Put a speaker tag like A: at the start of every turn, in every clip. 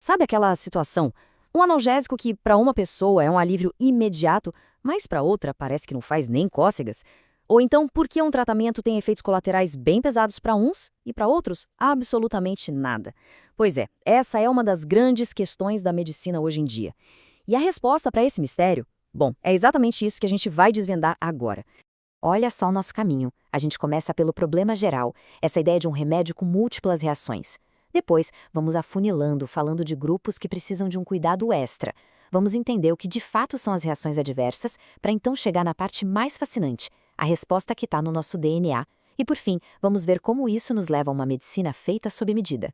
A: Sabe aquela situação? Um analgésico que para uma pessoa é um alívio imediato, mas para outra parece que não faz nem cócegas? Ou então, por que um tratamento tem efeitos colaterais bem pesados para uns e para outros absolutamente nada? Pois é, essa é uma das grandes questões da medicina hoje em dia. E a resposta para esse mistério? Bom, é exatamente isso que a gente vai desvendar agora. Olha só o nosso caminho. A gente começa pelo problema geral, essa ideia de um remédio com múltiplas reações. Depois, vamos afunilando, falando de grupos que precisam de um cuidado extra. Vamos entender o que de fato são as reações adversas, para então chegar na parte mais fascinante, a resposta que está no nosso DNA. E por fim, vamos ver como isso nos leva a uma medicina feita sob medida.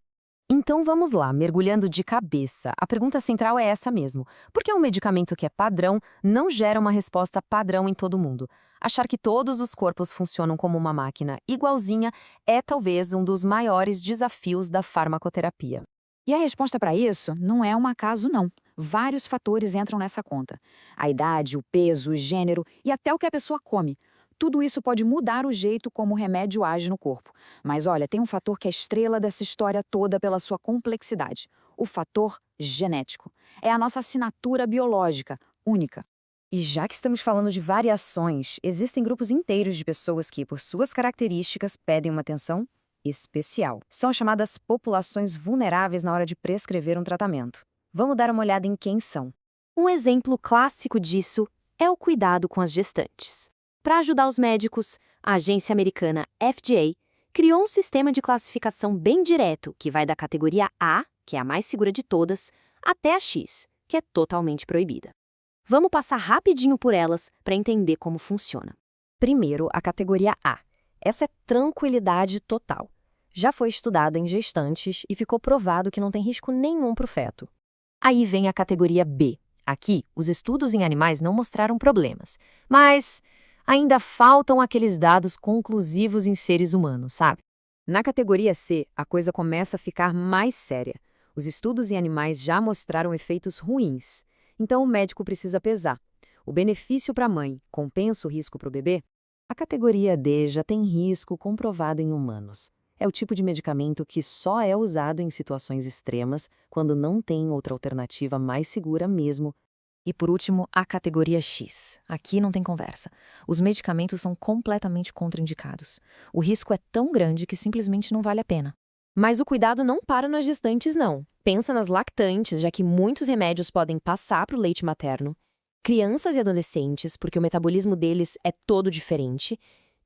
A: Então vamos lá, mergulhando de cabeça. A pergunta central é essa mesmo. Por que um medicamento que é padrão não gera uma resposta padrão em todo mundo? Achar que todos os corpos funcionam como uma máquina igualzinha é talvez um dos maiores desafios da farmacoterapia.
B: E a resposta para isso não é um acaso, não. Vários fatores entram nessa conta. A idade, o peso, o gênero e até o que a pessoa come. Tudo isso pode mudar o jeito como o remédio age no corpo. Mas olha, tem um fator que é a estrela dessa história toda pela sua complexidade. O fator genético. É a nossa assinatura biológica, única.
A: E já que estamos falando de variações, existem grupos inteiros de pessoas que, por suas características, pedem uma atenção especial. São as chamadas populações vulneráveis na hora de prescrever um tratamento. Vamos dar uma olhada em quem são. Um exemplo clássico disso é o cuidado com as gestantes. Para ajudar os médicos, a agência americana FDA criou um sistema de classificação bem direto que vai da categoria A, que é a mais segura de todas, até a X, que é totalmente proibida. Vamos passar rapidinho por elas para entender como funciona. Primeiro, a categoria A. Essa é tranquilidade total. Já foi estudada em gestantes e ficou provado que não tem risco nenhum para o feto. Aí vem a categoria B. Aqui, os estudos em animais não mostraram problemas, mas ainda faltam aqueles dados conclusivos em seres humanos, sabe? Na categoria C, a coisa começa a ficar mais séria. Os estudos em animais já mostraram efeitos ruins. Então, o médico precisa pesar. O benefício para a mãe compensa o risco para o bebê? A categoria D já tem risco comprovado em humanos. É o tipo de medicamento que só é usado em situações extremas, quando não tem outra alternativa mais segura mesmo. E por último, a categoria X. Aqui não tem conversa. Os medicamentos são completamente contraindicados. O risco é tão grande que simplesmente não vale a pena. Mas o cuidado não para nas gestantes, não. Pensa nas lactantes, já que muitos remédios podem passar para o leite materno. Crianças e adolescentes, porque o metabolismo deles é todo diferente.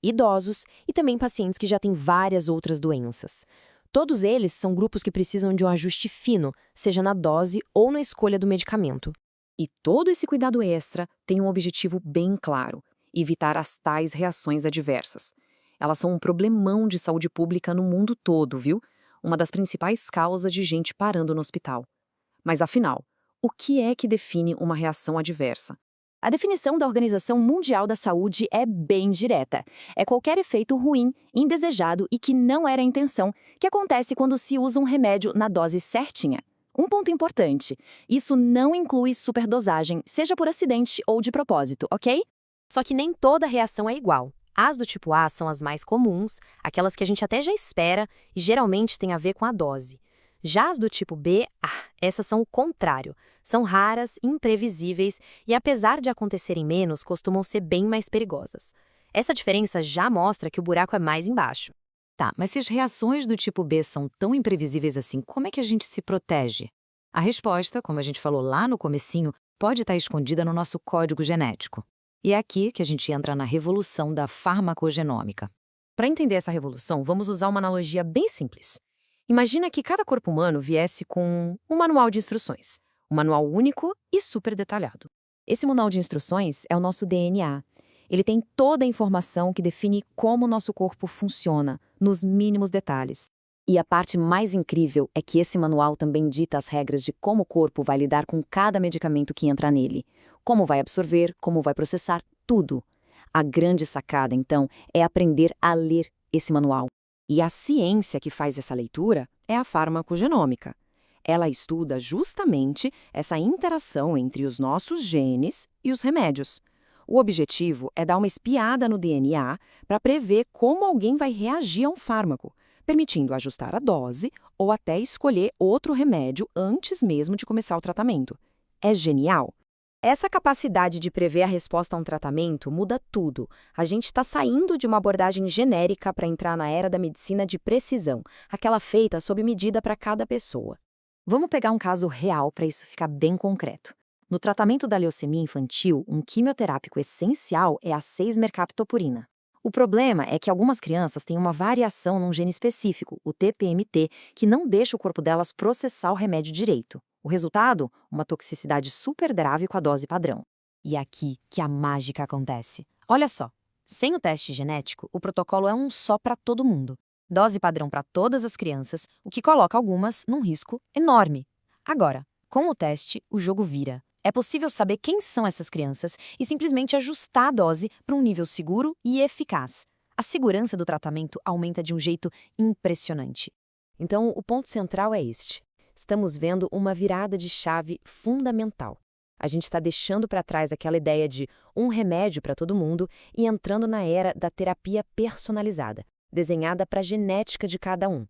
A: Idosos e também pacientes que já têm várias outras doenças. Todos eles são grupos que precisam de um ajuste fino, seja na dose ou na escolha do medicamento. E todo esse cuidado extra tem um objetivo bem claro: evitar as tais reações adversas. Elas são um problemão de saúde pública no mundo todo, viu? Uma das principais causas de gente parando no hospital. Mas afinal, o que é que define uma reação adversa? A definição da Organização Mundial da Saúde é bem direta. É qualquer efeito ruim, indesejado e que não era a intenção, que acontece quando se usa um remédio na dose certinha. Um ponto importante: isso não inclui superdosagem, seja por acidente ou de propósito, ok? Só que nem toda reação é igual. As do tipo A são as mais comuns, aquelas que a gente até já espera e geralmente têm a ver com a dose. Já as do tipo B, essas são o contrário. São raras, imprevisíveis e, apesar de acontecerem menos, costumam ser bem mais perigosas. Essa diferença já mostra que o buraco é mais embaixo. Tá, mas se as reações do tipo B são tão imprevisíveis assim, como é que a gente se protege? A resposta, como a gente falou lá no comecinho, pode estar escondida no nosso código genético. E é aqui que a gente entra na revolução da farmacogenômica. Para entender essa revolução, vamos usar uma analogia bem simples. Imagina que cada corpo humano viesse com um manual de instruções, um manual único e super detalhado. Esse manual de instruções é o nosso DNA. Ele tem toda a informação que define como o nosso corpo funciona, nos mínimos detalhes. E a parte mais incrível é que esse manual também dita as regras de como o corpo vai lidar com cada medicamento que entra nele. Como vai absorver, como vai processar, tudo. A grande sacada, então, é aprender a ler esse manual. E a ciência que faz essa leitura é a farmacogenômica. Ela estuda justamente essa interação entre os nossos genes e os remédios. O objetivo é dar uma espiada no DNA para prever como alguém vai reagir a um fármaco, permitindo ajustar a dose
C: ou até escolher outro remédio antes mesmo de começar o tratamento. É genial.
A: Essa capacidade de prever a resposta a um tratamento muda tudo. A gente está saindo de uma abordagem genérica para entrar na era da medicina de precisão, aquela feita sob medida para cada pessoa.
B: Vamos pegar um caso real para isso ficar bem concreto. No tratamento da leucemia infantil, um quimioterápico essencial é a 6-mercaptopurina. O problema é que algumas crianças têm uma variação num gene específico, o TPMT, que não deixa o corpo delas processar o remédio direito. O resultado? Uma toxicidade super grave com a dose padrão. E é aqui que a mágica acontece. Olha só, sem o teste genético, o protocolo é um só para todo mundo. Dose padrão para todas as crianças, o que coloca algumas num risco enorme. Agora, com o teste, o jogo vira. É possível saber quem são essas crianças e simplesmente ajustar a dose para um nível seguro e eficaz. A segurança do tratamento aumenta de um jeito impressionante.
A: Então, o ponto central é este. Estamos vendo uma virada de chave fundamental. A gente está deixando para trás aquela ideia de um remédio para todo mundo e entrando na era da terapia personalizada, desenhada para a genética de cada um.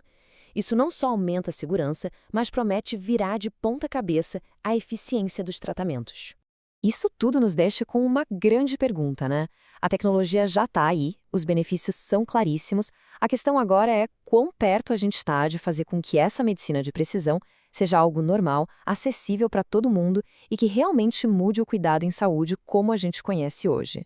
A: Isso não só aumenta a segurança, mas promete virar de ponta cabeça a eficiência dos tratamentos. Isso tudo nos deixa com uma grande pergunta, né? A tecnologia já está aí, os benefícios são claríssimos, a questão agora é quão perto a gente está de fazer com que essa medicina de precisão seja algo normal, acessível para todo mundo e que realmente mude o cuidado em saúde como a gente conhece hoje.